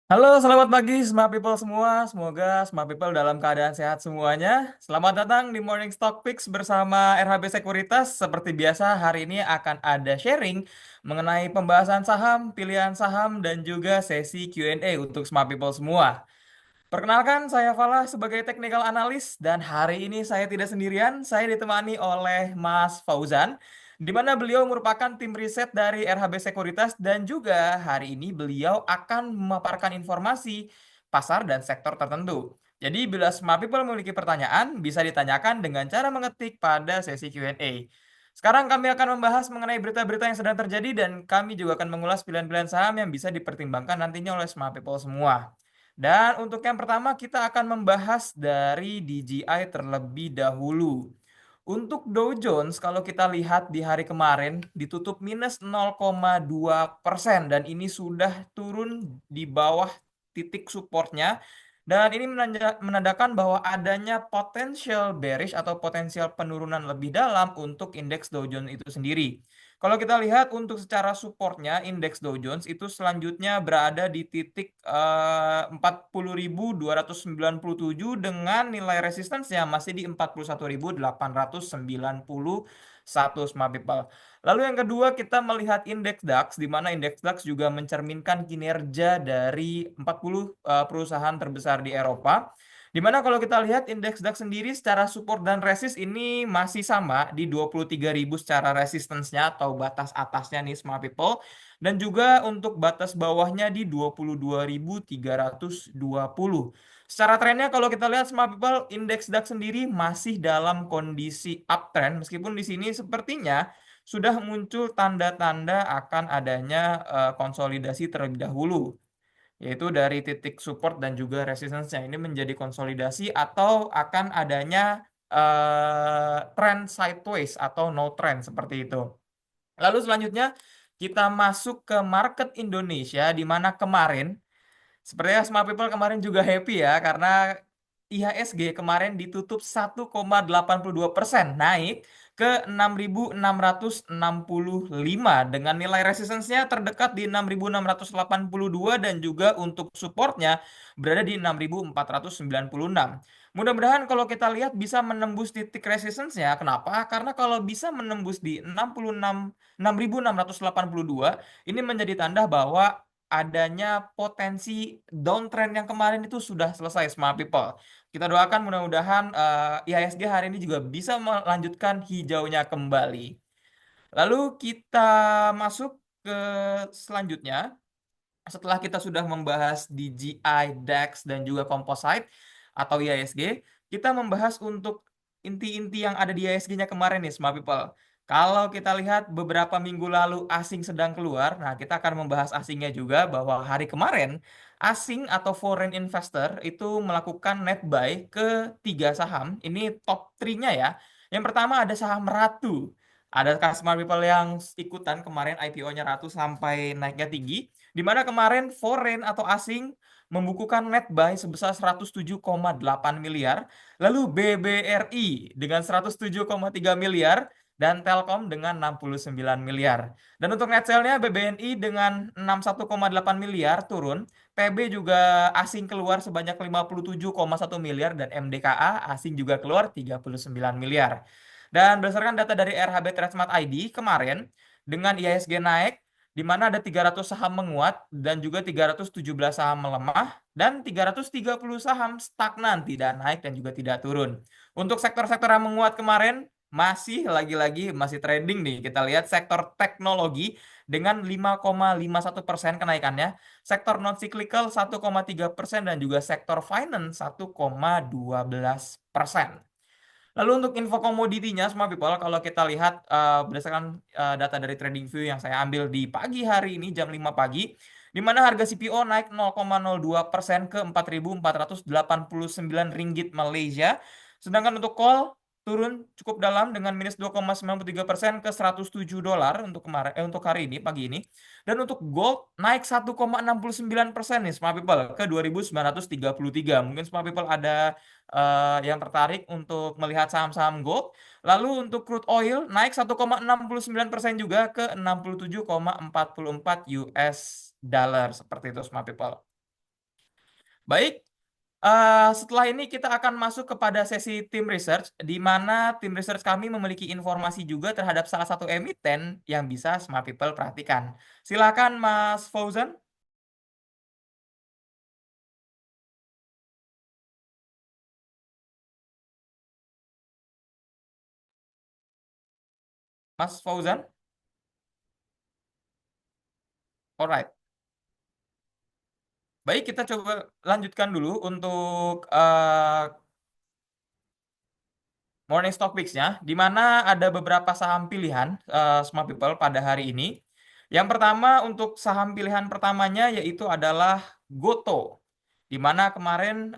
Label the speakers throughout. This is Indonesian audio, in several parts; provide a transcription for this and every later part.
Speaker 1: Halo, selamat pagi Smart People semua. Semoga Smart People dalam keadaan sehat semuanya. Selamat datang di Morning Stock Picks bersama RHB Sekuritas. Seperti biasa, hari ini akan ada sharing mengenai pembahasan saham, pilihan saham, dan juga sesi Q&A untuk Smart People semua. Perkenalkan, saya Falah sebagai technical analyst dan hari ini saya tidak sendirian, saya ditemani oleh Mas Fauzan, di mana beliau merupakan tim riset dari RHB Sekuritas dan juga hari ini beliau akan memaparkan informasi pasar dan sektor tertentu. Jadi bila Smart People memiliki pertanyaan, bisa ditanyakan dengan cara mengetik pada sesi Q&A. Sekarang kami akan membahas mengenai berita-berita yang sedang terjadi dan kami juga akan mengulas pilihan-pilihan saham yang bisa dipertimbangkan nantinya oleh Smart People semua. Dan untuk yang pertama kita akan membahas dari DJI terlebih dahulu. Untuk Dow Jones kalau kita lihat di hari kemarin ditutup minus 0,2% dan ini sudah turun di bawah titik supportnya dan ini menandakan bahwa adanya potensial bearish atau potensial penurunan lebih dalam untuk indeks Dow Jones itu sendiri. Kalau kita lihat untuk secara supportnya, indeks Dow Jones itu selanjutnya berada di titik 40.297 dengan nilai resistensinya masih di 41.891 Smart People. Lalu yang kedua kita melihat indeks DAX, di mana indeks DAX juga mencerminkan kinerja dari 40 perusahaan terbesar di Eropa. Di mana kalau kita lihat indeks DAX sendiri secara support dan resist ini masih sama di 23.000 secara resistance-nya atau batas atasnya nih Smart People. Dan juga untuk batas bawahnya di 22.320. Secara trennya kalau kita lihat Smart People, indeks DAX sendiri masih dalam kondisi uptrend meskipun di sini sepertinya sudah muncul tanda-tanda akan adanya konsolidasi terlebih dahulu yaitu dari titik support dan juga resistance-nya ini menjadi konsolidasi atau akan adanya trend sideways atau no trend seperti itu. Lalu selanjutnya kita masuk ke market Indonesia di mana kemarin sepertinya Smart People kemarin juga happy ya karena IHSG kemarin ditutup 1,82% naik ke 6.665 dengan nilai resistance-nya terdekat di 6.682 dan juga untuk supportnya berada di 6.496. Mudah-mudahan kalau kita lihat bisa menembus titik resistance-nya. Kenapa? Karena kalau bisa menembus di 6.682 ini menjadi tanda bahwa adanya potensi downtrend yang kemarin itu sudah selesai Smart People. Kita doakan mudah-mudahan IHSG hari ini juga bisa melanjutkan hijaunya kembali. Lalu kita masuk ke selanjutnya. Setelah kita sudah membahas DJI, DAX, dan juga Composite atau IHSG, kita membahas untuk inti-inti yang ada di IHSG-nya kemarin nih, Smart People. Kalau kita lihat beberapa minggu lalu asing sedang keluar, nah kita akan membahas asingnya juga bahwa hari kemarin asing atau foreign investor itu melakukan net buy ke tiga saham. Ini top 3-nya ya. Yang pertama ada saham Ratu. Ada customer people yang ikutan kemarin IPO-nya Ratu sampai naiknya tinggi. Di mana kemarin foreign atau asing membukukan net buy sebesar 107,8 miliar, lalu BBRI dengan 107,3 miliar, dan Telkom dengan 69 miliar. Dan untuk net sale-nya BBNI dengan 61,8 miliar turun, PB juga asing keluar sebanyak 57,1 miliar, dan MDKA asing juga keluar 39 miliar. Dan berdasarkan data dari RHB Trade ID kemarin, dengan IHSG naik, di mana ada 300 saham menguat dan juga 317 saham melemah dan 330 saham stagnan tidak naik dan juga tidak turun. Untuk sektor-sektor yang menguat kemarin masih lagi-lagi masih trading nih. Kita lihat sektor teknologi dengan 5,51% kenaikannya, sektor non cyclical 1,3% dan juga sektor finance 1,12%. Lalu untuk info komoditinya semua people, kalau kita lihat berdasarkan data dari TradingView yang saya ambil di pagi hari ini jam 5 pagi, di mana harga CPO naik 0,02% ke 4.489 ringgit Malaysia. Sedangkan untuk call turun cukup dalam dengan minus 2,93% ke 107 dolar untuk kemarin untuk hari ini pagi ini. Dan untuk gold naik 1,69% nih smart people ke 2.933. Mungkin smart people ada yang tertarik untuk melihat saham-saham gold. Lalu untuk crude oil naik 1,69% juga ke 67,44 US dollar seperti itu smart people. Baik, setelah ini kita akan masuk kepada sesi tim research, di mana tim research kami memiliki informasi juga terhadap salah satu emiten yang bisa Smart People perhatikan. Silakan Mas Fauzan. Mas Fauzan, alright. Baik, kita coba lanjutkan dulu untuk Morning Stock Picks-nya, di mana ada beberapa saham pilihan Smart People pada hari ini. Yang pertama untuk saham pilihan pertamanya yaitu adalah Goto. Di mana kemarin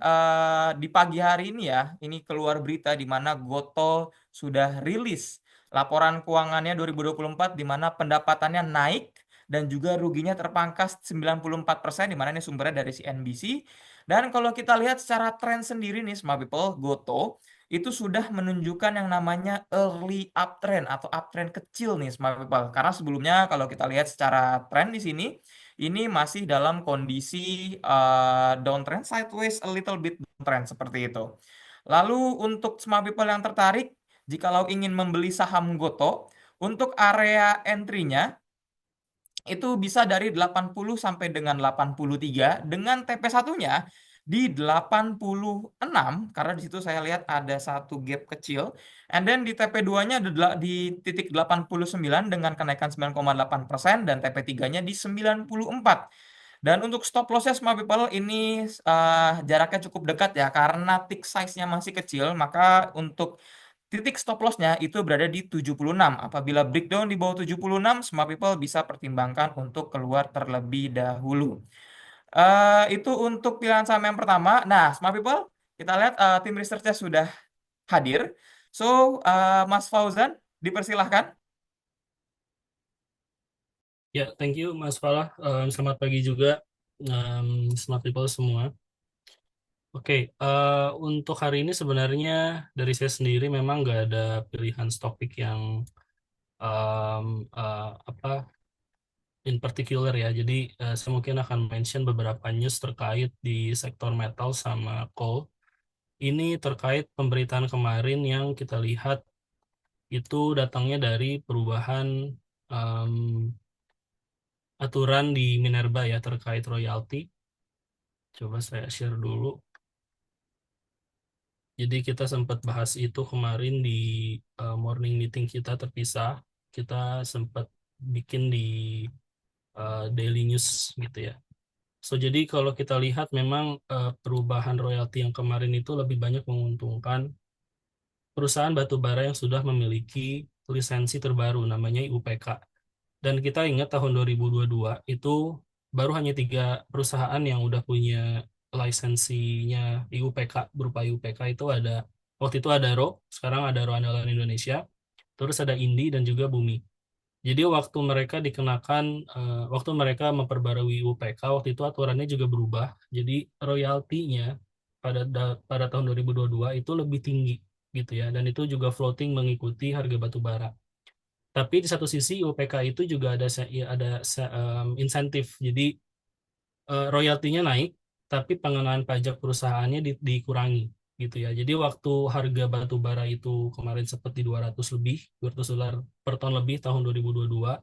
Speaker 1: di pagi hari ini ya, ini keluar berita di mana Goto sudah rilis laporan keuangannya 2024 di mana pendapatannya naik dan juga ruginya terpangkas 94%, di mana ini sumbernya dari CNBC. Dan kalau kita lihat secara tren sendiri nih Smart People, Goto itu sudah menunjukkan yang namanya early uptrend atau uptrend kecil nih Smart People. Karena sebelumnya kalau kita lihat secara tren di sini, ini masih dalam kondisi downtrend, sideways, a little bit downtrend seperti itu. Lalu untuk Smart People yang tertarik, jikalau ingin membeli saham Goto, untuk area entry-nya itu bisa dari 80 sampai dengan 83 dengan TP1-nya di 86 karena di situ saya lihat ada satu gap kecil, and then di TP2-nya di titik 89 dengan kenaikan 9,8% dan TP3-nya di 94. Dan untuk stop loss-nya Smart People ini jaraknya cukup dekat ya karena tick size-nya masih kecil, maka untuk titik stop loss-nya itu berada di 76. Apabila breakdown di bawah 76, Smart People bisa pertimbangkan untuk keluar terlebih dahulu. Itu untuk pilihan saham yang pertama. Nah, Smart People, kita lihat tim research-nya sudah hadir. So, Mas Fauzan, dipersilahkan.
Speaker 2: Ya, thank you Mas Falah. Selamat pagi juga, smart people semua. Oke, untuk hari ini sebenarnya dari saya sendiri memang nggak ada pilihan topik yang apa in particular ya. Jadi saya mungkin akan mention beberapa news terkait di sektor metal sama coal. Ini terkait pemberitaan kemarin yang kita lihat itu datangnya dari perubahan em, aturan di Minerba ya terkait royalti. Coba saya share dulu. Jadi kita sempat bahas itu kemarin di morning meeting kita terpisah. Kita sempat bikin di daily news gitu ya. So jadi kalau kita lihat memang perubahan royalti yang kemarin itu lebih banyak menguntungkan perusahaan batubara yang sudah memiliki lisensi terbaru namanya IUPK. Dan kita ingat tahun 2022 itu baru hanya 3 perusahaan yang udah punya lisensinya IUPK, berupa IUPK itu ada, waktu itu ada RO, sekarang ada RO Andalan Indonesia, terus ada Indi dan juga Bumi. Jadi waktu mereka dikenakan, waktu mereka memperbarui IUPK, waktu itu aturannya juga berubah. Jadi royaltinya pada tahun 2022 itu lebih tinggi gitu ya, dan itu juga floating mengikuti harga batu bara. Tapi di satu sisi UPK itu juga ada ya insentif. Jadi royaltinya naik, tapi pengenaan pajak perusahaannya dikurangi gitu ya. Jadi waktu harga batu bara itu kemarin sempat di 200 lebih, $200 per ton lebih tahun 2022,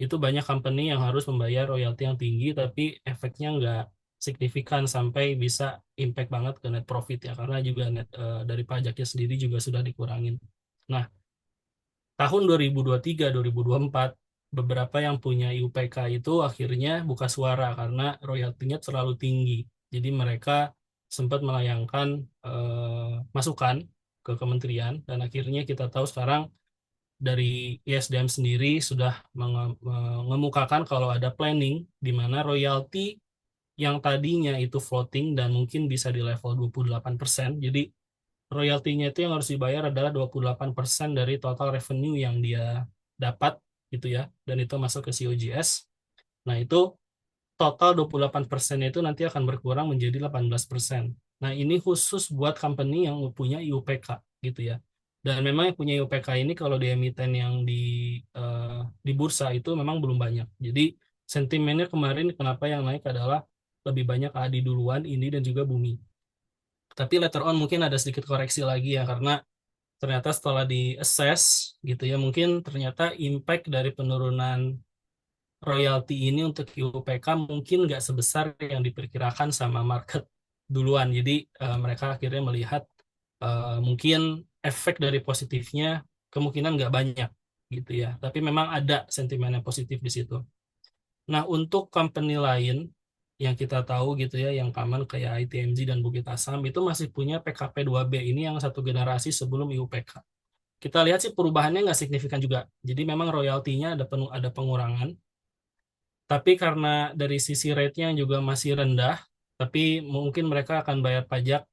Speaker 2: itu banyak company yang harus membayar royalti yang tinggi, tapi efeknya nggak signifikan sampai bisa impact banget ke net profit ya, karena juga dari pajaknya sendiri juga sudah dikurangin. Nah, tahun 2023-2024 beberapa yang punya IUPK itu akhirnya buka suara karena royaltinya terlalu tinggi. Jadi mereka sempat melayangkan masukan ke kementerian, dan akhirnya kita tahu sekarang dari ISDM sendiri sudah mengemukakan kalau ada planning di mana royalti yang tadinya itu floating dan mungkin bisa di level 28%. Jadi royaltinya itu yang harus dibayar adalah 28% dari total revenue yang dia dapat gitu ya, dan itu masuk ke COGS. Nah, itu total 28% itu nanti akan berkurang menjadi 18%. Nah, ini khusus buat company yang punya IUPK gitu ya. Dan memang yang punya IUPK ini kalau di emiten yang di bursa itu memang belum banyak. Jadi sentimennya kemarin kenapa yang naik adalah lebih banyak ADI duluan, ini dan juga Bumi. Tapi later on mungkin ada sedikit koreksi lagi ya, karena ternyata setelah di assess gitu ya, mungkin ternyata impact dari penurunan royalti ini untuk IUPK mungkin nggak sebesar yang diperkirakan sama market duluan. Jadi mereka akhirnya melihat mungkin efek dari positifnya kemungkinan nggak banyak gitu ya. Tapi memang ada sentimen yang positif di situ. Nah, untuk company lain yang kita tahu gitu ya, yang common kayak ITMJ dan Bukit Asam itu masih punya PKP 2B ini yang satu generasi sebelum IUPK. Kita lihat sih perubahannya nggak signifikan juga. Jadi memang royaltinya ada pengurangan, tapi karena dari sisi rate-nya yang juga masih rendah, tapi mungkin mereka akan bayar pajak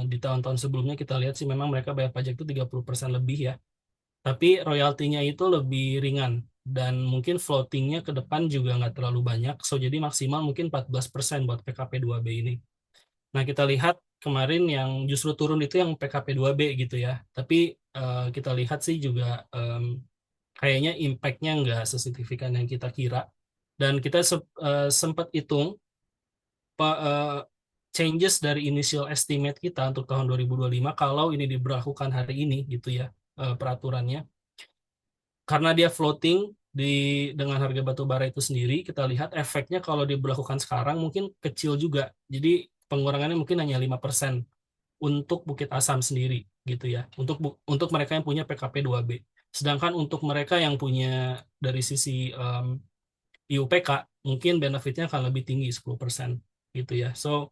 Speaker 2: di tahun-tahun sebelumnya kita lihat sih memang mereka bayar pajak itu 30% lebih ya. Tapi royaltinya itu lebih ringan dan mungkin floatingnya ke depan juga nggak terlalu banyak. So jadi maksimal mungkin 14% buat PKP 2B ini. Nah, kita lihat kemarin yang justru turun itu yang PKP 2B gitu ya. Tapi kita lihat sih juga kayaknya impact-nya nggak sesignifikan yang kita kira. Dan kita sempat hitung eh, changes dari initial estimate kita untuk tahun 2025 kalau ini diberlakukan hari ini gitu ya peraturannya. Karena dia floating di dengan harga batu bara itu sendiri, kita lihat efeknya kalau diberlakukan sekarang mungkin kecil juga. Jadi pengurangannya mungkin hanya 5% untuk Bukit Asam sendiri gitu ya. Untuk mereka yang punya PKP 2B. Sedangkan untuk mereka yang punya dari sisi IUPK mungkin benefitnya akan lebih tinggi 10% gitu ya. So,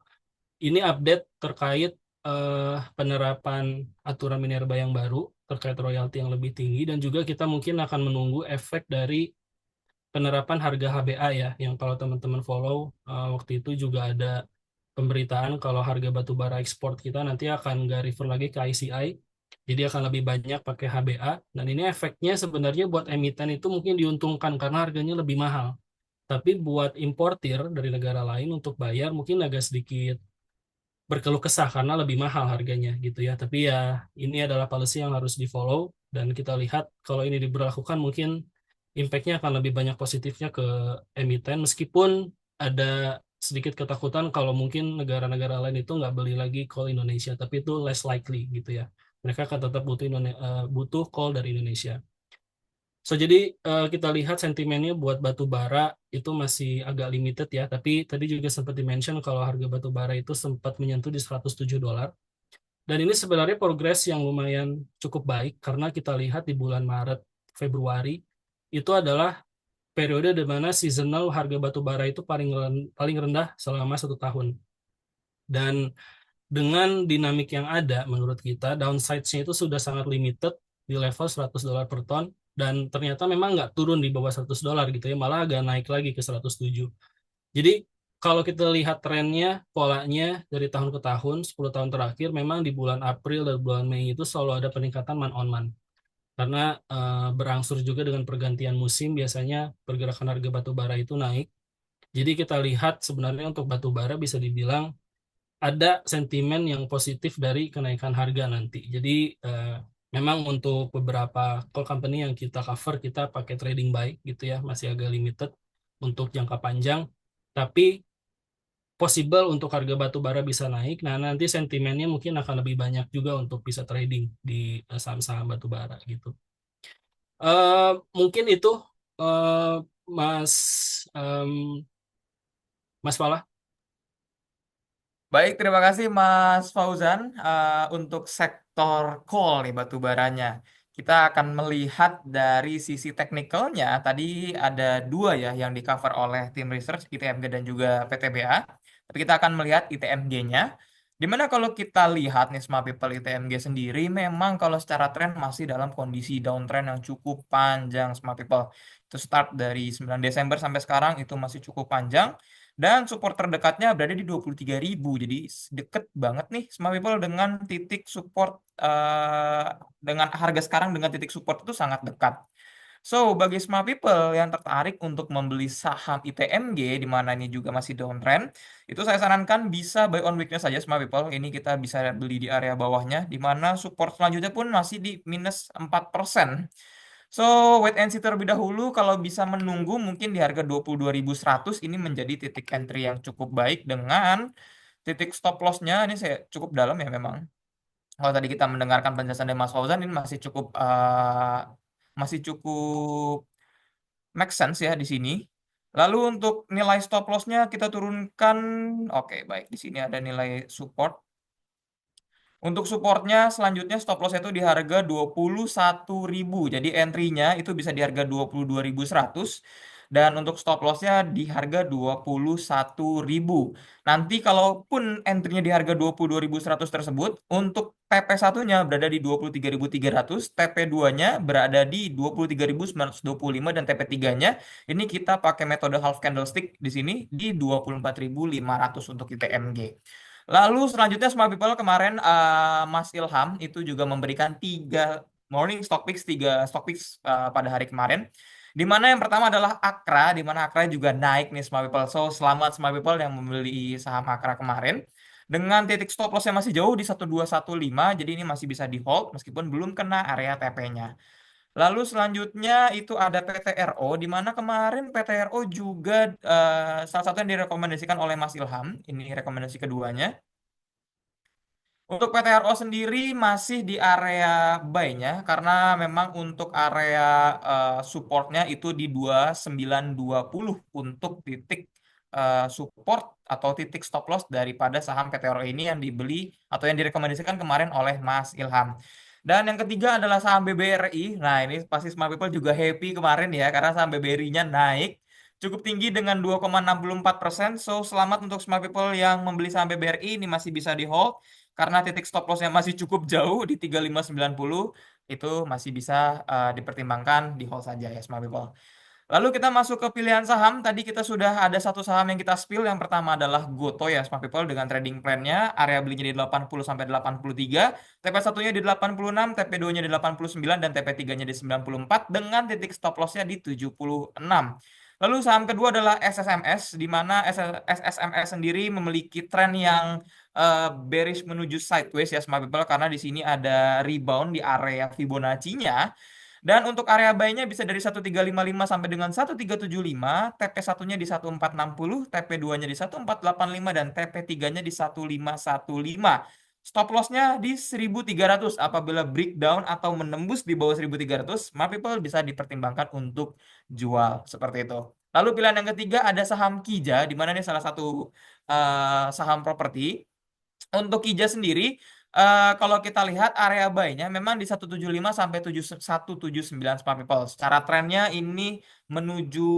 Speaker 2: ini update terkait penerapan aturan minerba yang baru terkait royalti yang lebih tinggi dan juga kita mungkin akan menunggu efek dari penerapan harga HBA ya, yang kalau teman-teman follow waktu itu juga ada pemberitaan kalau harga batu bara ekspor kita nanti akan nggak refer lagi ke ICI, jadi akan lebih banyak pakai HBA dan ini efeknya sebenarnya buat emiten itu mungkin diuntungkan karena harganya lebih mahal. Tapi buat importir dari negara lain untuk bayar mungkin agak sedikit berkeluh kesah karena lebih mahal harganya gitu ya. Tapi ya ini adalah policy yang harus di follow dan kita lihat kalau ini diberlakukan mungkin impact-nya akan lebih banyak positifnya ke emiten meskipun ada sedikit ketakutan kalau mungkin negara-negara lain itu nggak beli lagi coal Indonesia, tapi itu less likely gitu ya. Mereka akan tetap butuh coal dari Indonesia. So, jadi kita lihat sentimennya buat batu bara itu masih agak limited ya, tapi tadi juga sempat dimention kalau harga batu bara itu sempat menyentuh di $107. Dan ini sebenarnya progres yang lumayan cukup baik karena kita lihat di bulan Maret, Februari itu adalah periode di mana seasonal harga batu bara itu paling rendah selama 1 tahun. Dan dengan dinamik yang ada, menurut kita, downside-nya itu sudah sangat limited di level $100 per ton, dan ternyata memang nggak turun di bawah $100 gitu ya, malah agak naik lagi ke 107. Jadi, kalau kita lihat trennya, polanya dari tahun ke tahun, 10 tahun terakhir, memang di bulan April dan bulan Mei itu selalu ada peningkatan month on month. Karena berangsur juga dengan pergantian musim, biasanya pergerakan harga batu bara itu naik. Jadi kita lihat sebenarnya untuk batu bara bisa dibilang ada sentimen yang positif dari kenaikan harga nanti. Jadi memang untuk beberapa call company yang kita cover kita pakai trading buy gitu ya, masih agak limited untuk jangka panjang. Tapi possible untuk harga batu bara bisa naik. Nah, nanti sentimennya mungkin akan lebih banyak juga untuk bisa trading di saham-saham batu bara gitu. Mungkin itu eh, Mas em, Mas Falah.
Speaker 1: Baik, terima kasih Mas Fauzan. Untuk sektor coal nih batu baranya. Kita akan melihat dari sisi teknikalnya. Tadi ada dua ya yang di cover oleh tim research ITMG dan juga PTBA. Tapi kita akan melihat ITMG-nya. Dimana kalau kita lihat nih Smart People ITMG sendiri, memang kalau secara tren masih dalam kondisi downtrend yang cukup panjang Smart People. Itu start dari 9 Desember sampai sekarang itu masih cukup panjang. Dan support terdekatnya berada di 23.000. Jadi deket banget nih Smart People dengan titik support dengan harga sekarang dengan titik support itu sangat dekat. So, bagi Smart People yang tertarik untuk membeli saham ITMG di mana ini juga masih downtrend, itu saya sarankan bisa buy on weakness saja Smart People. Ini kita bisa beli di area bawahnya di mana support selanjutnya pun masih di minus 4%. So, wait and see terlebih dahulu. Kalau bisa menunggu mungkin di harga 22.100 ini menjadi titik entry yang cukup baik dengan titik stop loss-nya. Ini saya cukup dalam ya memang. Kalau tadi kita mendengarkan penjelasan dari Mas Fauzan ini masih cukup make sense ya di sini. Lalu untuk nilai stop loss-nya kita turunkan. Oke, baik. Di sini ada nilai support. Untuk supportnya selanjutnya stop loss itu di harga 21.000. Jadi entry-nya itu bisa di harga 22.100 dan untuk stop loss-nya di harga 21.000. Nanti kalaupun entry-nya di harga 22.100 tersebut, untuk TP satunya berada di 23.300, TP 2-nya berada di 23.925 dan TP 3-nya ini kita pakai metode half candlestick di sini di 24.500 untuk ITMG. Lalu selanjutnya Smart People kemarin Mas Ilham itu juga memberikan tiga stock picks pada hari kemarin. Di mana yang pertama adalah Akra, di mana Akra juga naik nih Smart People. So selamat Smart People yang membeli saham Akra kemarin. Dengan titik stop loss yang masih jauh di 1215, jadi ini masih bisa di hold meskipun belum kena area TP-nya. Lalu selanjutnya itu ada PTRO, di mana kemarin PTRO juga salah satu yang direkomendasikan oleh Mas Ilham, ini rekomendasi keduanya. Untuk PTRO sendiri masih di area buy-nya karena memang untuk area supportnya itu di 2920 untuk titik support atau titik stop loss daripada saham PTRO ini yang dibeli atau yang direkomendasikan kemarin oleh Mas Ilham. Dan yang ketiga adalah saham BBRI. Nah, ini pasti Smart People juga happy kemarin ya karena saham BBRI-nya naik cukup tinggi dengan 2,64%. So, selamat untuk Smart People yang membeli saham BBRI ini masih bisa di hold karena titik stop loss-nya masih cukup jauh di 3590 itu masih bisa dipertimbangkan di hold saja ya Smart People. Lalu kita masuk ke pilihan saham. Tadi kita sudah ada satu saham yang kita spill. Yang pertama adalah Goto ya Smart People dengan trading plan-nya. Area belinya di 80 sampai 83. TP satunya di 86, TP 2-nya di 89 dan TP 3-nya di 94 dengan titik stop loss-nya di 76. Lalu saham kedua adalah SSMS, di mana SSMS sendiri memiliki tren yang bearish menuju sideways ya Smart People karena di sini ada rebound di area Fibonacci-nya. Dan untuk area buy-nya bisa dari 1355 sampai dengan 1375, TP satunya di 1460, TP 2-nya di 1485 dan TP 3-nya di 1515. Stop loss-nya di 1300. Apabila breakdown atau menembus di bawah 1300, Smart People bisa dipertimbangkan untuk jual seperti itu. Lalu pilihan yang ketiga ada saham Kija, di mana ini salah satu saham properti. Untuk Kija sendiri, kalau kita lihat area buy-nya memang di 175 sampai 179 Smart People. Secara trennya ini menuju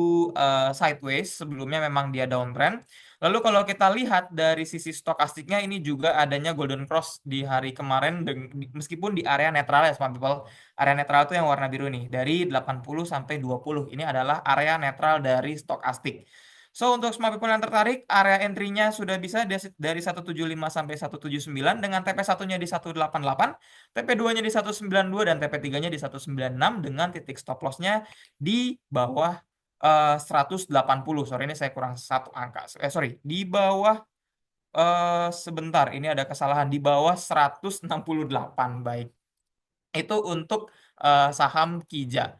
Speaker 1: sideways, sebelumnya memang dia downtrend. Lalu kalau kita lihat dari sisi stokastiknya ini juga adanya golden cross di hari kemarin meskipun di area netral ya Smart People. Area netral itu yang warna biru nih, dari 80 sampai 20. Ini adalah area netral dari stokastik. So, untuk semua people yang tertarik, area entry-nya sudah bisa dari 175 sampai 179 dengan TP satunya di 188, TP 2-nya di 192 dan TP 3-nya di 196 dengan titik stop loss-nya di bawah 180. Sorry, ini saya kurang satu angka. Sorry, di bawah sebentar, ini ada kesalahan di bawah 168. Baik. Itu untuk saham Kija.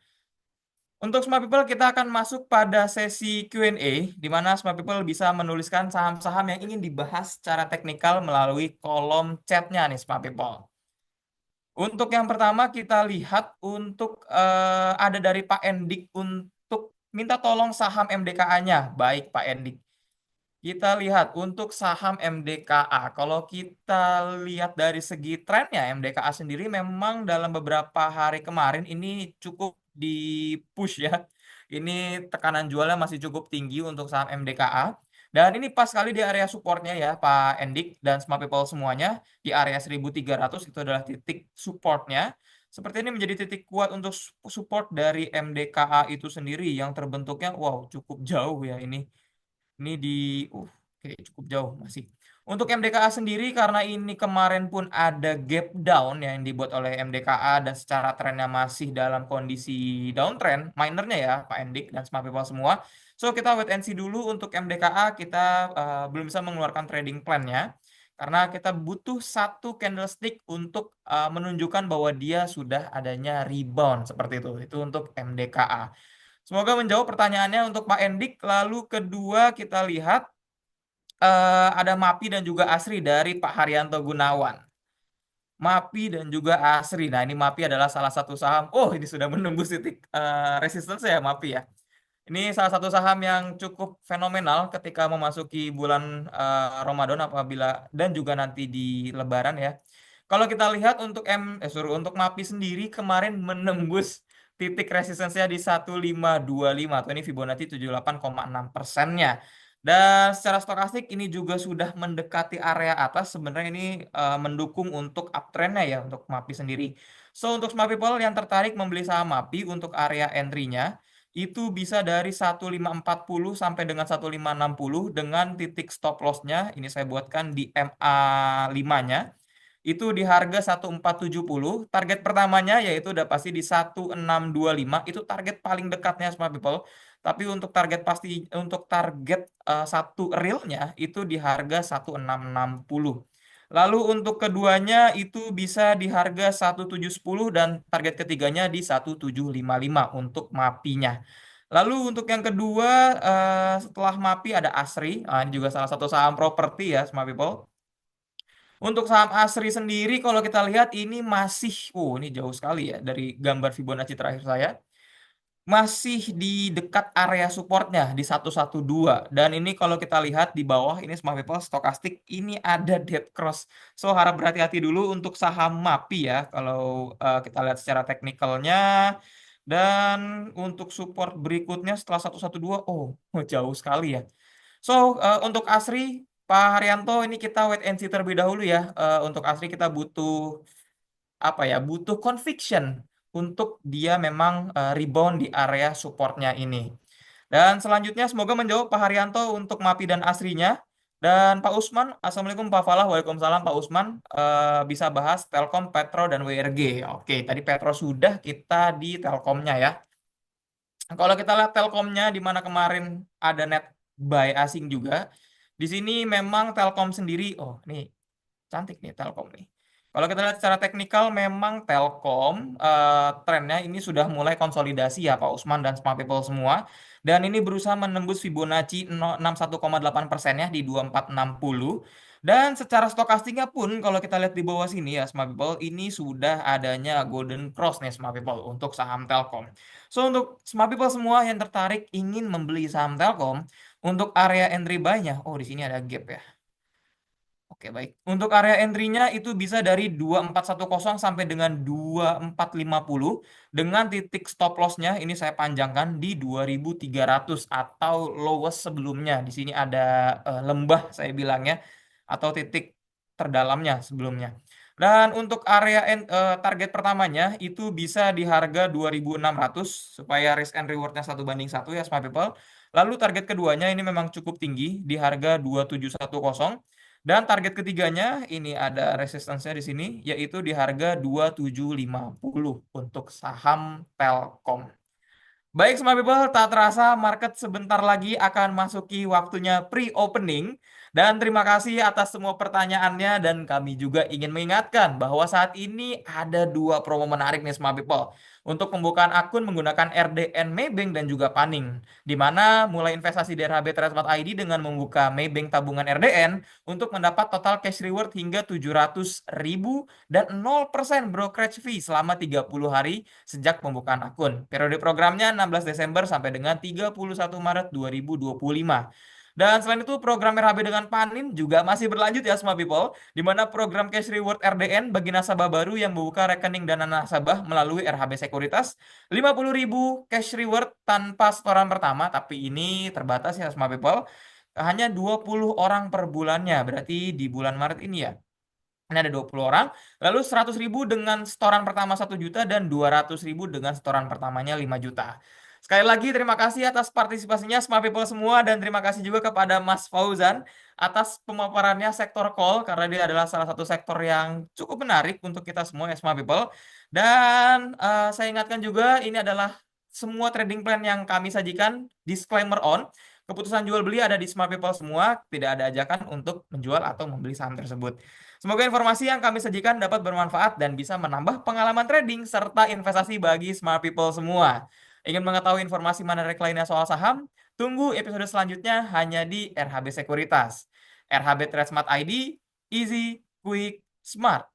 Speaker 1: Untuk Smart People kita akan masuk pada sesi Q&A di mana Smart People bisa menuliskan saham-saham yang ingin dibahas secara teknikal melalui kolom chatnya nih Smart People. Untuk yang pertama kita lihat untuk ada dari Pak Endik untuk minta tolong saham MDKA-nya. Baik Pak Endik. Kita lihat untuk saham MDKA. Kalau kita lihat dari segi trennya, MDKA sendiri memang dalam beberapa hari kemarin ini cukup di push ya. Ini tekanan jualnya masih cukup tinggi untuk saham MDKA. Dan ini pas sekali di area supportnya ya Pak Endik dan Smart People semuanya. Di area 1300 itu adalah titik supportnya. Seperti ini menjadi titik kuat untuk support dari MDKA itu sendiri yang terbentuknya wow cukup jauh ya ini. Ini di oke cukup jauh masih. Untuk MDKA sendiri karena ini kemarin pun ada gap down yang dibuat oleh MDKA dan secara trennya masih dalam kondisi downtrend, minernya ya Pak Endik dan Smart People semua. So kita wait and see dulu untuk MDKA kita belum bisa mengeluarkan trading plan-nya. Karena kita butuh satu candlestick untuk menunjukkan bahwa dia sudah adanya rebound seperti itu. Itu untuk MDKA. Semoga menjawab pertanyaannya untuk Pak Endik. Lalu kedua kita lihat ada MAPI dan juga ASRI dari Pak Haryanto Gunawan. MAPI dan juga ASRI. Nah, ini MAPI adalah salah satu saham. Oh, ini sudah menembus titik resistance ya MAPI ya. Ini salah satu saham yang cukup fenomenal ketika memasuki bulan Ramadan apabila dan juga nanti di Lebaran ya. Kalau kita lihat untuk untuk MAPI sendiri kemarin menembus titik resistensinya di 1525 atau ini Fibonacci 78,6%-nya. Dan secara stokastik ini juga sudah mendekati area atas. Sebenarnya ini mendukung untuk uptrend-nya ya untuk MAPI sendiri. So untuk smart people yang tertarik membeli saham MAPI untuk area entry-nya itu bisa dari 1540 sampai dengan 1560 dengan titik stop loss-nya ini saya buatkan di MA5-nya itu di harga 1470. Target pertamanya yaitu udah pasti di 1625 itu target paling dekatnya smart people. Tapi untuk target satu realnya itu di harga 1660. Lalu untuk keduanya itu bisa di harga 1710 dan target ketiganya di 1755 untuk MAPI-nya. Lalu untuk yang kedua setelah MAPI ada ASRI. Ah, ini juga salah satu saham properti ya, Smart People. Untuk saham ASRI sendiri kalau kita lihat ini masih, ini jauh sekali ya dari gambar Fibonacci terakhir saya. Masih di dekat area supportnya di 112 dan ini kalau kita lihat di bawah ini Smart People stokastik ini ada dead cross. So harap berhati-hati dulu untuk saham MAPI ya kalau kita lihat secara teknikalnya dan untuk support berikutnya setelah 112 jauh sekali ya. So, untuk Asri, Pak Haryanto, ini kita wait and see terlebih dahulu ya. Untuk Asri kita butuh apa ya? Butuh conviction untuk dia memang rebound di area supportnya ini. Dan selanjutnya semoga menjawab Pak Haryanto untuk MAPI dan Asrinya. Dan Pak Usman, Assalamualaikum Pak Falah, Waalaikumsalam Pak Usman. Bisa bahas Telkom, Petro, dan WRG. Oke, tadi Petro sudah kita di Telkomnya ya. Kalau kita lihat Telkomnya di mana kemarin ada net buy asing juga. Di sini memang Telkom sendiri, nih cantik nih Telkom nih. Kalau kita lihat secara teknikal memang Telkom trennya ini sudah mulai konsolidasi ya Pak Usman dan Smart People semua. Dan ini berusaha menembus Fibonacci 61,8%-nya di 2460. Dan secara stokastiknya pun kalau kita lihat di bawah sini ya Smart People ini sudah adanya Golden Cross nih Smart People untuk saham Telkom. So untuk Smart People semua yang tertarik ingin membeli saham Telkom untuk area entry buy-nya, di sini ada gap ya. Oke, baik. Untuk area entry-nya itu bisa dari 2410 sampai dengan 2450 dengan titik stop loss-nya ini saya panjangkan di 2300 atau lowest sebelumnya. Di sini ada lembah saya bilangnya atau titik terdalamnya sebelumnya. Dan untuk area target pertamanya itu bisa di harga 2600 supaya risk and reward-nya 1:1 ya Smart People. Lalu target keduanya ini memang cukup tinggi di harga 2710. Dan target ketiganya ini ada resistance-nya di sini yaitu di harga 2750 untuk saham Telkom. Baik, Smart People, tak terasa market sebentar lagi akan masuki waktunya pre-opening. Dan terima kasih atas semua pertanyaannya dan kami juga ingin mengingatkan bahwa saat ini ada dua promo menarik nih Smart People. Untuk pembukaan akun menggunakan RDN Maybank dan juga Paning. Di mana mulai investasi di RHB Transmart ID dengan membuka Maybank tabungan RDN untuk mendapat total cash reward hingga 700.000 dan 0% brokerage fee selama 30 hari sejak pembukaan akun. Periode programnya 16 Desember sampai dengan 31 Maret 2025. Dan selain itu program RHB dengan Panin juga masih berlanjut ya Smart People, di mana program Cash Reward RDN bagi nasabah baru yang membuka rekening dana nasabah melalui RHB Sekuritas 50.000 cash reward tanpa setoran pertama, tapi ini terbatas ya Smart People, hanya 20 orang per bulannya, berarti di bulan Maret ini ya. Ini ada 20 orang, lalu 100.000 dengan setoran pertama 1 juta dan 200.000 dengan setoran pertamanya 5 juta. Sekali lagi terima kasih atas partisipasinya Smart People semua dan terima kasih juga kepada Mas Fauzan atas pemaparannya sektor call karena dia adalah salah satu sektor yang cukup menarik untuk kita semua ya Smart People. Dan saya ingatkan juga ini adalah semua trading plan yang kami sajikan disclaimer on. Keputusan jual beli ada di smart people semua, tidak ada ajakan untuk menjual atau membeli saham tersebut. Semoga informasi yang kami sajikan dapat bermanfaat dan bisa menambah pengalaman trading serta investasi bagi smart people semua. Ingin mengetahui informasi menarik lainnya soal saham? Tunggu episode selanjutnya hanya di RHB Sekuritas. RHB Trade Smart ID, easy, quick, smart.